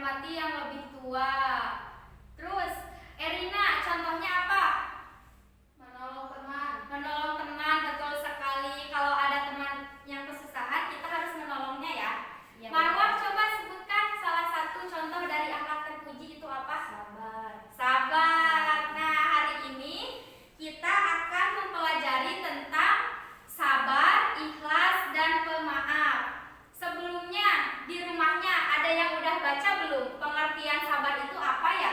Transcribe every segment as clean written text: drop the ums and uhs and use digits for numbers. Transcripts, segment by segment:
menghormati yang lebih tua. Terus, Erina, contohnya apa? Menolong teman. Menolong teman, betul sekali. Kalau ada teman yang kesusahan, kita harus menolongnya ya. Ya, Marwah, coba sebutkan salah satu contoh dari akhlak terpuji itu apa? Sabar. Sabar. Nah, hari ini kita akan mempelajari tentang sabar, ikhlas, dan pemaaf. Sebelumnya, di rumahnya ada yang udah baca belum? Pengertian sabar itu apa ya?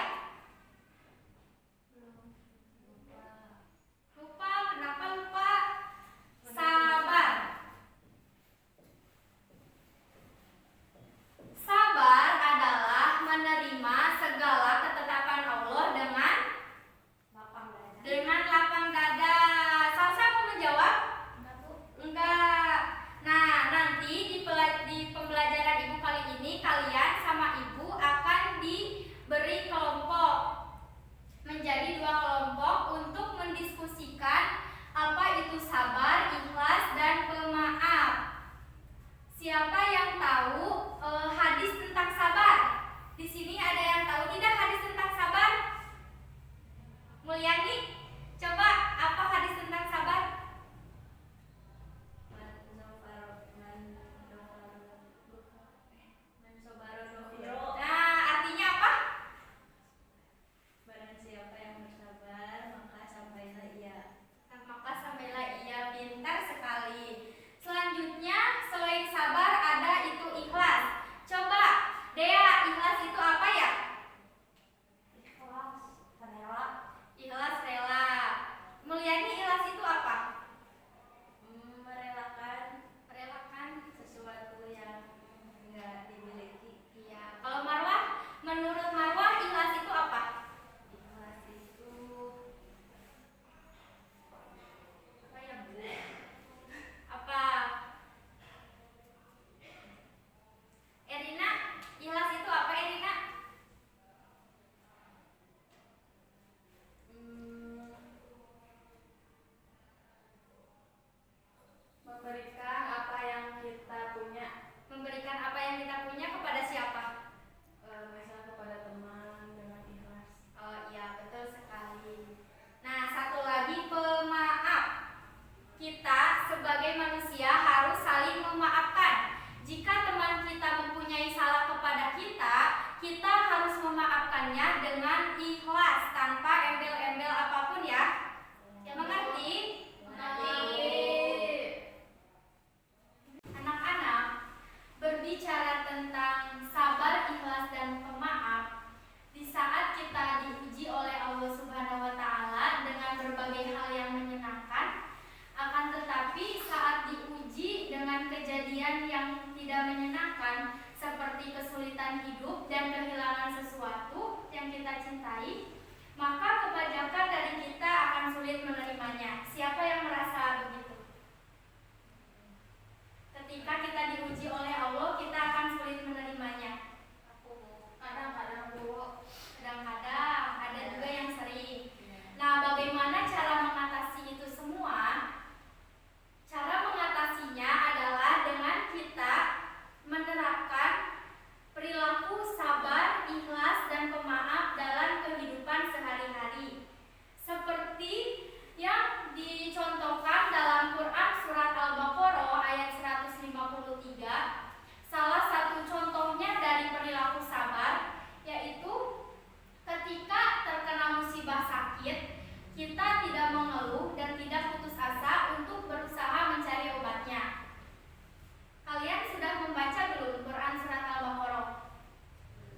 Lupa. Kenapa lupa? Sabar. Sabar adalah menerima segala ketetapan Allah dengan lapang dada. Salsa mau menjawab? Enggak. Nah, nanti di pembelajaran Ibu kali ini kalian sama Ibu akan diberi kelompok menjadi 2 kelompok untuk mendiskusikan apa itu sabar, ikhlas, dan pemaaf. Siapa yang tahu hadis tentang sabar? Di sini ada yang tahu tidak hadis tentang sabar? Mulyani, coba apa hadis tentang sabar? Nah, artinya apa? Barang siapa yang bersabar, maka sampailah ia. Maka sampailah ia. Pintar sekali. Selanjutnya, selain sabar ada itu ikhlas. Coba, Dea, ikhlas itu apa ya? Ikhlas, rela. Ikhlas rela. Mulyani, ikhlas itu apa? Merelakan Sesuatu yang enggak dimiliki. Iya. Kalau Marwah, menurut Marwah ikhlas itu apa? Ikhlas itu Apa ya, Bu? Apa? Erina, ikhlas itu apa, Erina? memberikan apa yang kita punya. Memberikan apa yang kita punya kepada siapa? Misal kepada teman dengan ikhlas. Oh iya, betul sekali. Nah, satu lagi pemaaf. Kita sebagai manusia harus saling memaafkan. Jika teman kita mempunyai salah kepada kita, kita harus memaafkannya dengan ikhlas tanpa embel-embel apapun ya. Ya, mengerti? Anak-anak, berbicara tentang sabar, ikhlas, dan pemaaf, di saat kita diuji oleh Allah Subhanahu wa Ta'ala dengan berbagai hal yang menyenangkan, akan tetapi saat diuji dengan kejadian yang tidak menyenangkan seperti kesulitan hidup dan kehilangan sesuatu yang kita cintai, maka kebanyakan dari kita akan sulit menerimanya. Siapa yang merasa begitu? Ketika kita diuji oleh Allah, kita akan sulit menerimanya. Kadang-kadang, Bu. Kadang-kadang, ada juga yang sering. Nah, bagaimana cara mengatasi itu semua? Cara mengatasinya adalah dengan kita menerapkan perilaku sabar, ikhlas, dan pemaaf dalam kehidupan sehari-hari. Seperti yang dicontohkan dalam Quran surat Al-Baqarah ayat 153. Salah satu contohnya dari perilaku sabar yaitu ketika terkena musibah sakit, kita tidak mengeluh dan tidak putus asa untuk berusaha mencari obatnya. Kalian sudah membaca belum Quran surat Al-Baqarah?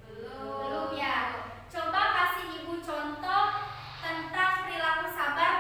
Belum ya. Coba kasih Ibu contoh tentang perilaku sabar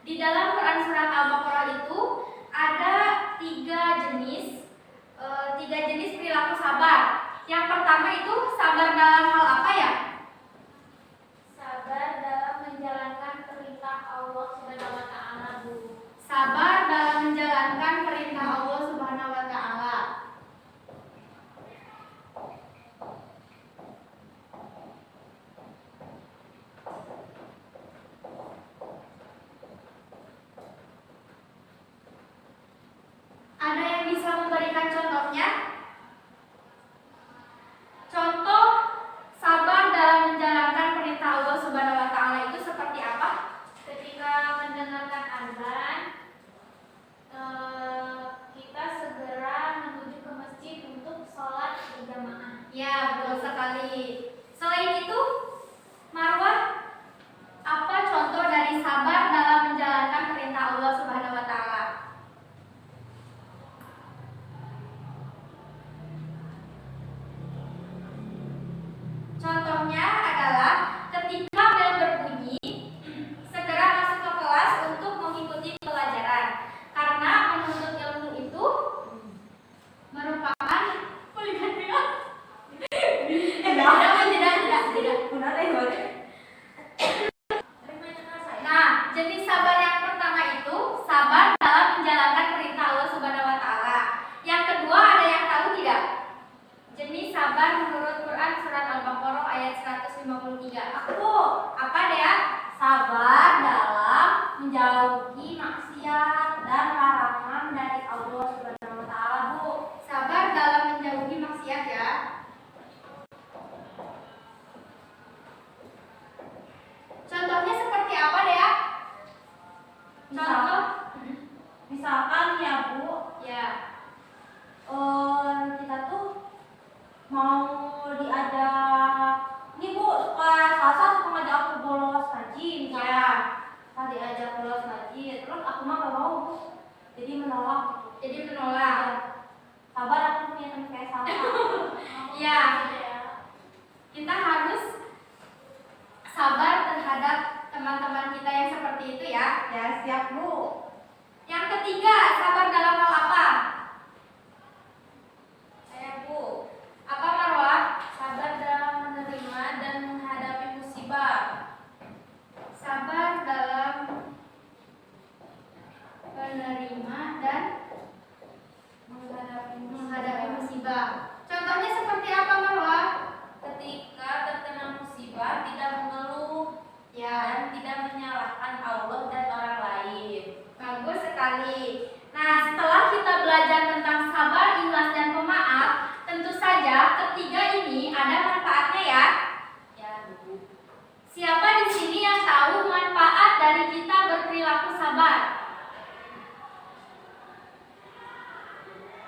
Di dalam Quran surat Al-Baqarah itu ada tiga jenis perilaku sabar. Yang pertama itu sabar dalam hal apa ya? Sabar dalam menjalankan perintah Allah Subhanahu wa taala, Bu. Sabar dalam menjalankan perintah Allah Subhanahu wa taala. Ada yang bisa memberikan contohnya? Contoh sabar dalam menjalankan perintah Allah Subhanahu wa taala itu seperti apa? Ketika mendengarkan azan, kita segera menuju ke masjid untuk sholat berjamaah. Ya, betul sekali. Selain itu, Marwah, apa contoh dari sabar dalam menjalankan perintah Allah Subhanahu wa taala? Contohnya adalah ketika bel berbunyi, segera masuk ke kelas untuk mengikuti pelajaran. Karena menuntut ilmu itu merupakan Nah, jenis sabar yang pertama itu sabar dalam menjalankan perintah Allah Subhanahu wa taala. Yang kedua ada yang tahu tidak? Jenis sabar menurut Quran surat Al-Baqarah ayat 153. Aku apa dia? Sabar dalam menjauhi maksiat dan larangan dari Allah Subhanahu wa taala, Bu. Sabar dalam menjauhi maksiat ya. Contohnya seperti apa dea? Contoh? Misalkan ya, Bu, Ya. kita tuh mau diajak, ini Bu, Salsa suka ngajak aku bolos ngaji, misalnya. Ya. Tadi diajak bolos ngaji, terus aku mah gak mau, Bu. Jadi menolak. Jadi menolak. Sabar, aku punya teman kayak Salsa. Ya. Kita harus sabar terhadap teman-teman kita yang seperti itu ya. Ya, siap, Bu. Yang ketiga, sabar dalam hal apa? Saya, Bu. Apa Marwah? Sabar dalam menerima dan menghadapi musibah. Sabar dalam menerima dan menghadapi musibah. Contohnya seperti apa Marwah? Ketika terkena musibah tidak mengeluh Ya, dan tidak menyalahkan Allah dan orang lain. bagus sekali. Nah, setelah kita belajar tentang sabar, ikhlas, dan pemaaf, tentu saja ketiga ini ada manfaatnya ya. Ya, Bu. Siapa di sini yang tahu manfaat dari kita berperilaku sabar?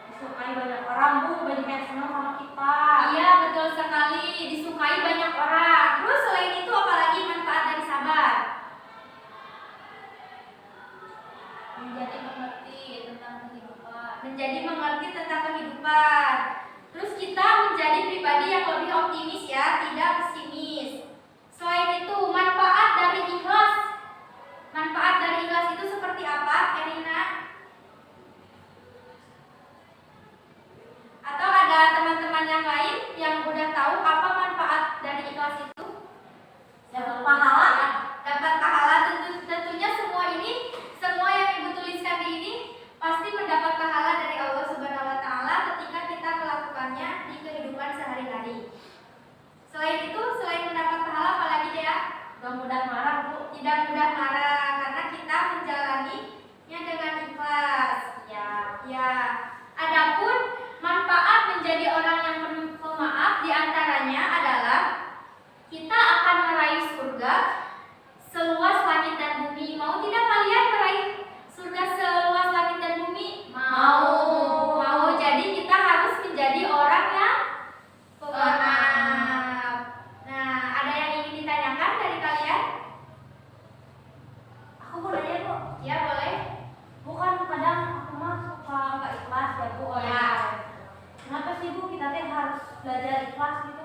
Disukai banyak orang, Bu, banyak yang senang sama kita. Iya, betul sekali. Disukai banyak orang. Terus selain itu apalagi manfaat dari sabar? Menjadi mengerti tentang kehidupan. Menjadi mengerti tentang kehidupan. Terus kita menjadi pribadi yang lebih optimis ya, tidak pesimis. Selain itu, manfaat dari ikhlas. Manfaat dari ikhlas itu seperti apa, Erina? Atau ada teman-teman yang lain yang udah tahu apa manfaat dari ikhlas itu? Dapat pahala. Dapat pahala. Tentunya semua yang ibu tuliskan di ini pasti mendapat pahala dari Allah Subhanahu wa taala ketika kita melakukannya di kehidupan sehari-hari. Selain itu, selain mendapat pahala apalagi ya? Gak mudah marah, Bu. Tidak mudah marah karena kita menjalaninya dengan ikhlas. Ya. Adapun manfaat menjadi orang yang pemaaf diantaranya adalah kita akan meraih surga seluas langit dan bumi. Mau tidak kalian meraih surga seluas langit dan bumi? Mau. Jadi kita harus menjadi orang yang pemaaf. Nah, ada yang ingin ditanyakan dari kalian? Aku mau nanya, Bu. Ya, boleh. Bukan kadang aku mah suka nggak ikhlas ya, Bu. Ya. Kenapa sih, Bu, kita teh harus belajar ikhlas gitu?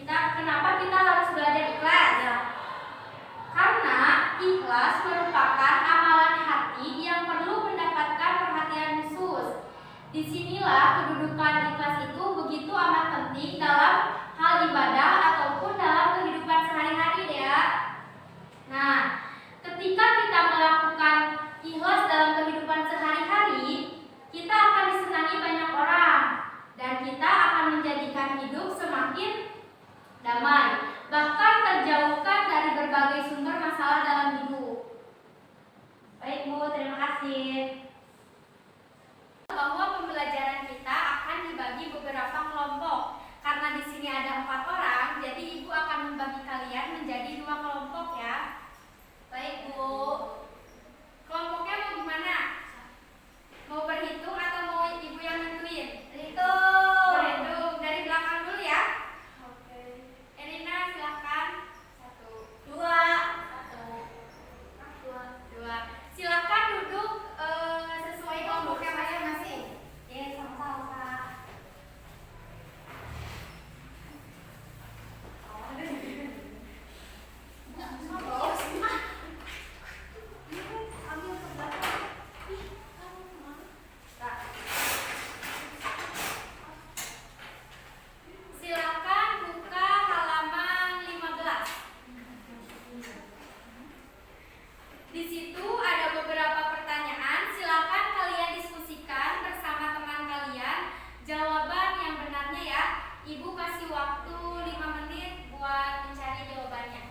Kenapa kita harus belajar ikhlas? Ya. Karena ikhlas merupakan damai, bahkan terjauhkan dari berbagai sumber masalah dalam hidup. Baik Bu, terima kasih. Bahwa pembelajaran kita akan dibagi beberapa kelompok. Karena di sini ada 4 orang, jadi Ibu akan membagi kalian menjadi 2 kelompok ya. Baik Bu. Kelompoknya mau gimana? Mau berhitung atau mau Ibu yang nentuin? Berhitung. Dari belakang dulu ya. Oke. Elina silahkan. 1, 2. 2. Silahkan duduk sesuai kelompoknya masing-masing. Ya, sama-sama Kak. Silakan buka halaman 15. Di situ ada beberapa pertanyaan. Silakan kalian diskusikan bersama teman kalian. Jawaban yang benarnya ya. Ibu kasih waktu 5 menit buat mencari jawabannya.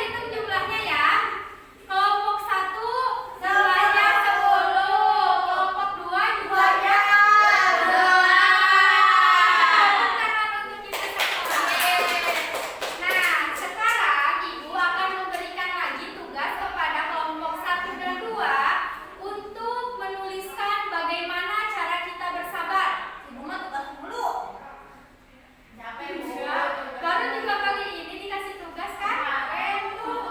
hitung jumlahnya ya. Kelompok 1 jumlahnya 10, kelompok 2 jumlahnya 8. Tepuk tangan untuk kita semua. Nah, sekarang Ibu akan memberikan lagi tugas kepada kelompok 1 dan 2 untuk menuliskan bagaimana cara kita bersabar. Ibu mah tugas dulu. Capek Bu. Baru juga kali ini dikasih tugas kan? Kemarin tuh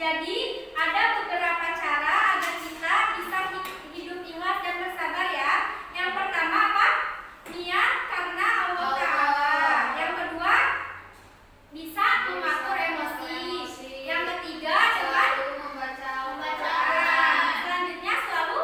Jadi ada beberapa cara agar kita bisa hidup ikhlas dan bersabar ya. Yang pertama apa? Niat karena Allah Ta'ala. Yang kedua, bisa mengatur emosi. Yang ketiga, dengan membaca Al-Quran. Selanjutnya selalu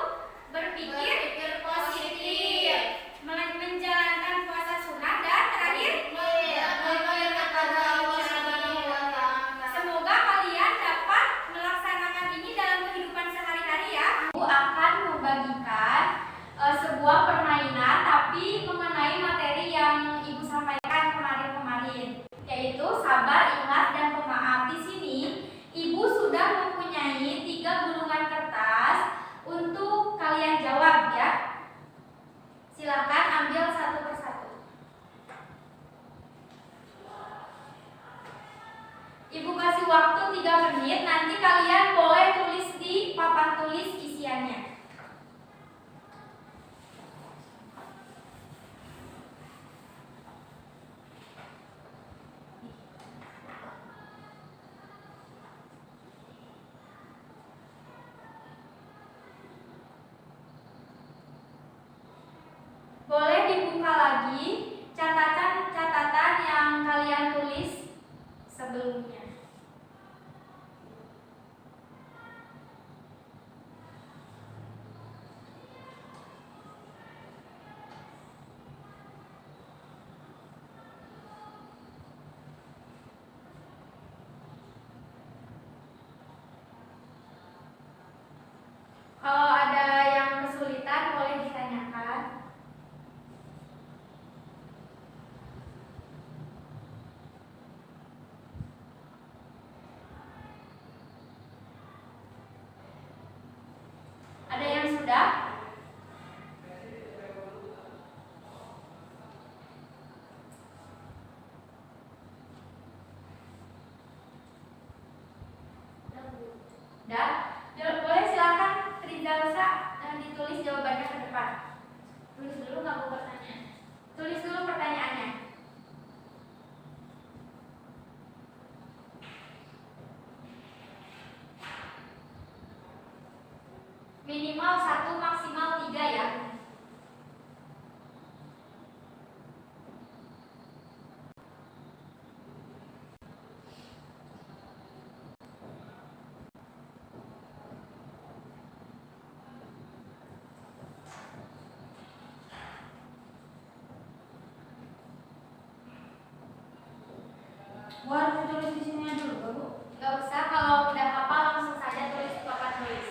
berpikir positif, menjalankan puasa sunnah, dan terakhir berpikir kepada Allah Subhanahu wa Ta'ala. Semoga kalian dapat melaksanakan ini dalam kehidupan sehari-hari ya. Aku akan membagikan sebuah permainan tapi mengenai materi yang Ibu sampaikan kemarin-kemarin, yaitu sabar, ikhlas, dan pemaaf. Di sini Ibu sudah mempunyai 3 gulungan kertas untuk kalian jawab ya. Silakan ambil satu persatu. Ibu kasih waktu 3 menit, nanti kalian boleh tulis di papan tulis isiannya. Boleh dibuka lagi catatan-catatan yang kalian tulis sebelumnya. Kalau ada yang kesulitan boleh ditanyakan. Ada yang sudah? Sudah? Boleh silakan Rizalsa ditulis jawabannya ke depan. Tulis dulu nggak Bu pertanyaan. Tulis dulu pertanyaannya. Minimal 1, maksimal 3 ya. Buat tulis di sini dulu, Bu. Nggak usah, kalau udah hafal langsung saja tulis di papan tulis.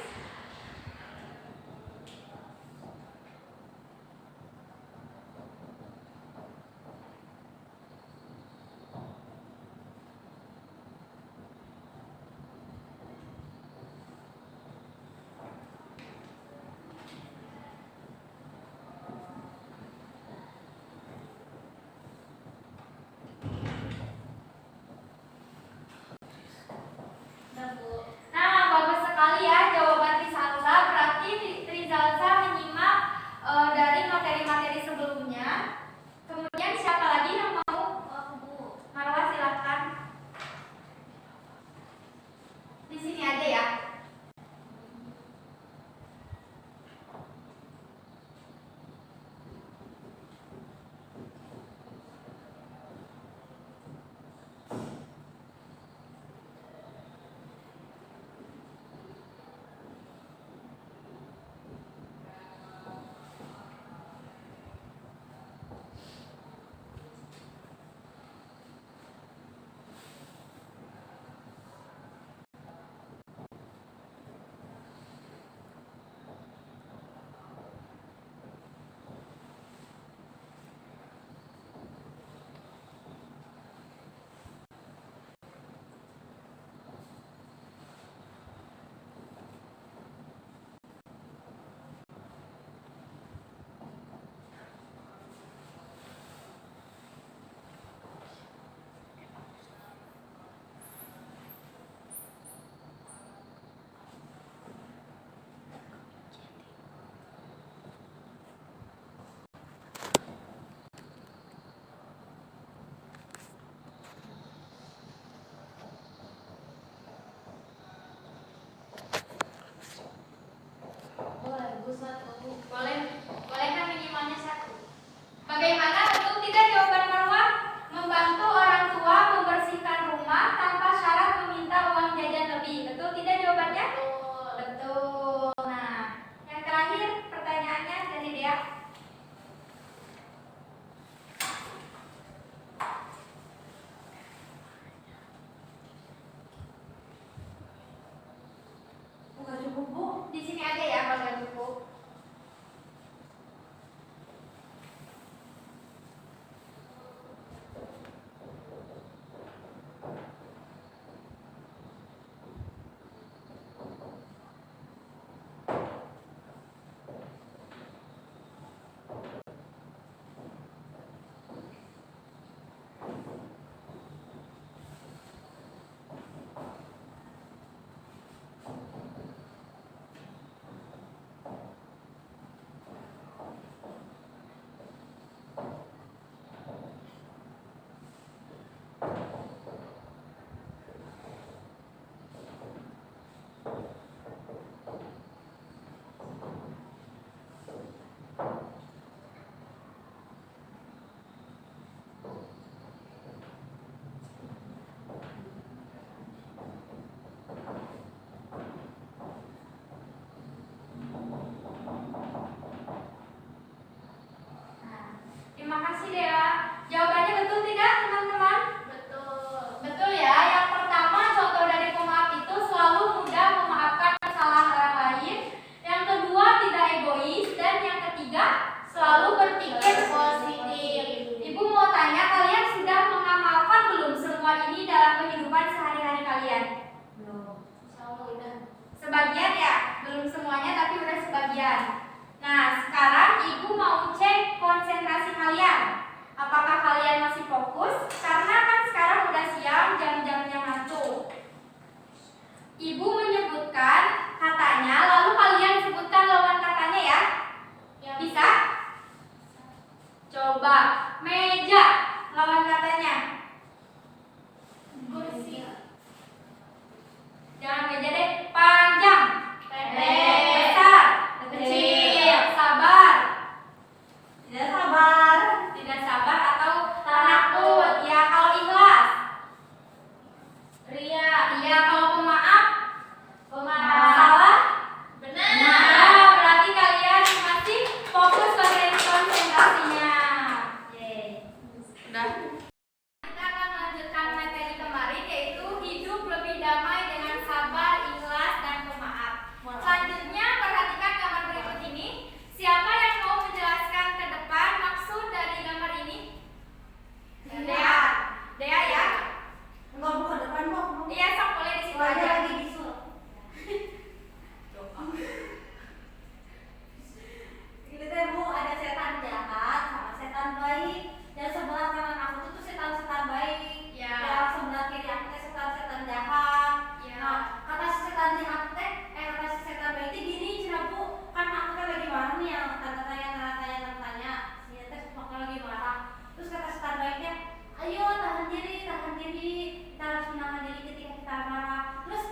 kalian masih fokus karena kan sekarang udah siang, jam-jamnya ngantuk. Ibu menyebutkan katanya, lalu kalian sebutkan lawan katanya ya. Bisa? Coba meja lawan katanya. Kursi. Jangan meja deh. Panjang. Pendek. Besar. Kecil. Sabar. Tidak sabar. Tidak sabar atau takut. Ya, kalau ikhlas. Ria. Iya, kalau pemaaf. Pemarah. Salah. Benar. Nah, berarti kalian masih fokus konsentrasinya. Yeay. Udah. Kita akan melanjutkan materi kemarin yaitu hidup lebih damai dengan sabar, ikhlas, dan pemaaf. Selanjutnya perhatikan gambar berikut ini. Siapa yang mau menjelaskan ke depan maksud dari gambar ini? Dea. Dea ya? Enggak, bukan depan kok. Iya, sok boleh di situ Wajah aja. lagi bisul. Ini teh Bu, ada setan jahat sama setan baik. Dan sebelah kanan aku tuh setan-setan baik. Ya. Yang sebelah kiri aku teh setan-setan jahat. Ya. Nah, kata si setan jahat teh, kata si setan baik teh gini cenah Bu, kan aku teh lagi marah nih yang tanda tanya. Si teh pokoknya lagi marah. Terus kata setan baiknya, ayo tahan diri, kita harus menahan diri ketika kita marah. Terus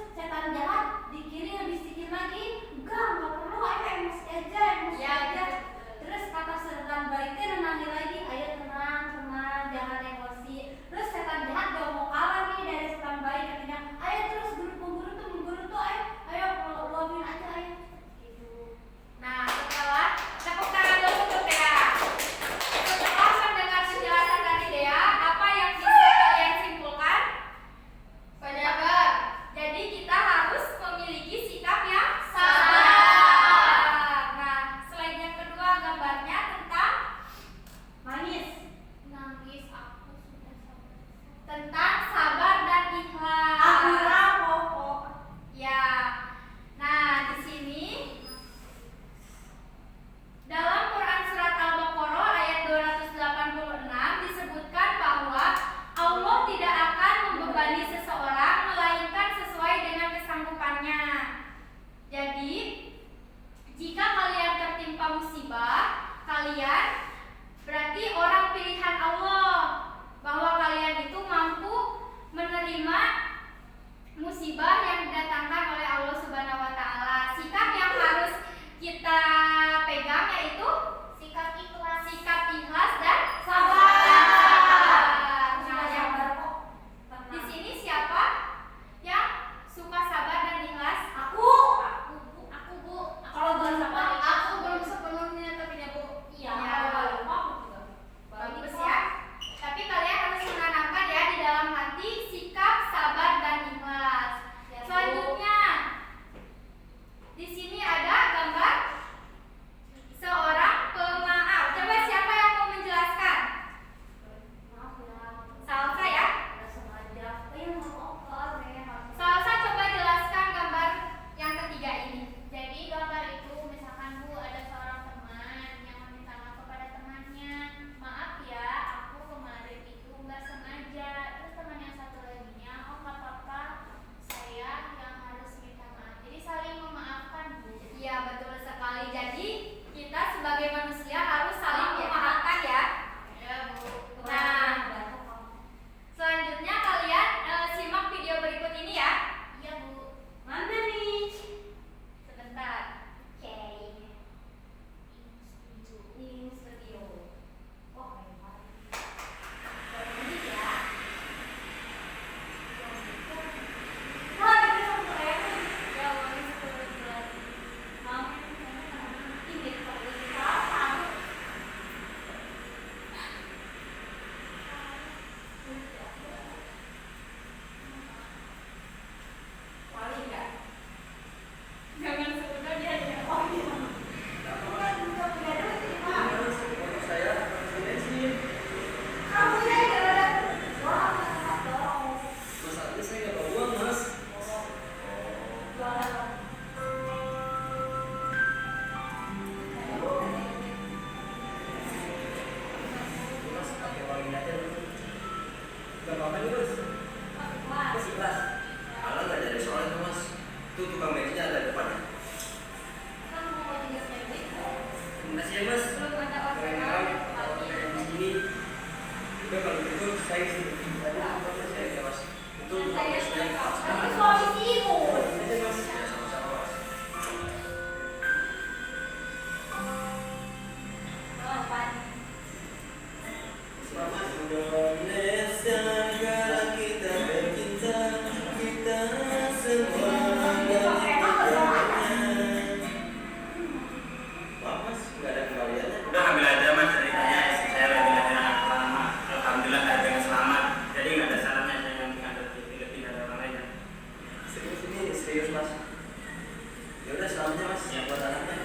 Itu tukang bensinnya ada di depannya. Kan mau juga sendiri. Terima kasih ya mas. Belum ada Kadang-kadang orderan kalau pagi. kayak di sini, udah kalau gitu saya sih ada apa saya ya mas. Itu tukang bensinnya pas Tapi banget. suami ibu. Terima kasih mas. Ya sama-sama mas. Oh, Pak. Selamat Indonesia negara kita bercinta, kita semua Maaf mas, nggak ada kembaliannya. Udah ambil aja mas ceritanya, istri saya lagi ada anak pertama. Alhamdulillah ada dengan selamat. Jadi nggak ada salahnya saya yang ada lebih dari orang lain. Serius ini serius mas. Ya udah selamatnya mas. Ya. Buat anaknya.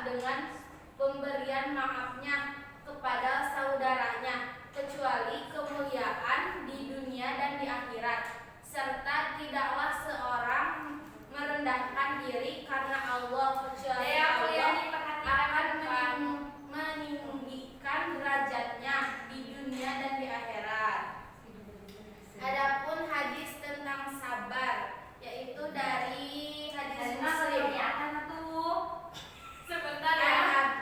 dengan pemberian maafnya kepada saudaranya, kecuali kemuliaan di dunia dan di akhirat, serta tidaklah seorang merendahkan diri karena Allah, kecuali Allah akan meninggikan derajatnya di dunia dan di akhirat. Adapun hadis tentang sabar, yaitu dari hadis Muslim. Sebentar ya.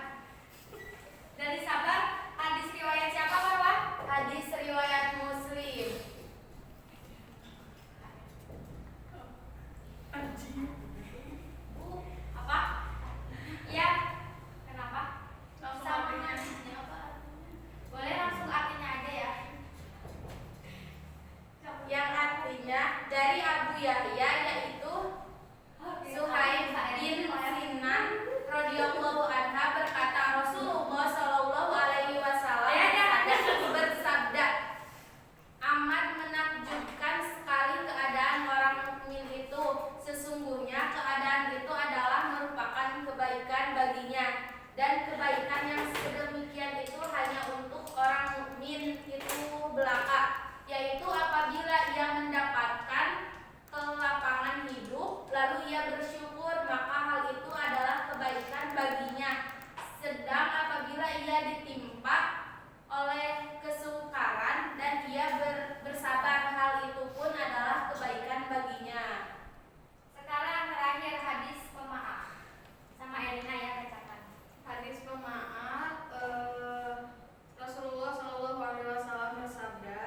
Dari sabar, hadis riwayat siapa, Bapak? Hadis riwayat Muslim. Apa? Iya. Kenapa? Langsung Sama artinya. hadisnya apa? Boleh langsung artinya aja ya. Yang artinya dari Abu Yahya, yaitu Suhaib bin Sinan radhiyallahu anha berkata, Rasulullah shallallahu alaihi wasallam bersabda, amat menakjubkan sekali keadaan orang mukmin itu. Sesungguhnya keadaan itu adalah merupakan kebaikan baginya, dan kebaikan yang sedemikian itu hanya untuk orang mukmin itu belaka, yaitu apabila ia mendapatkan kelapangan hidup lalu ia bersyukur, maka hal itu adalah kebaikan baginya. Sedang apabila ia ditimpa oleh kesukaran dan ia bersabar, hal itu pun adalah kebaikan baginya. Sekarang terakhir hadis pemaaf. Sama Elina ya bacakan. Hadis pemaaf, Rasulullah Shallallahu Alaihi Wasallam bersabda,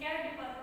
pikir di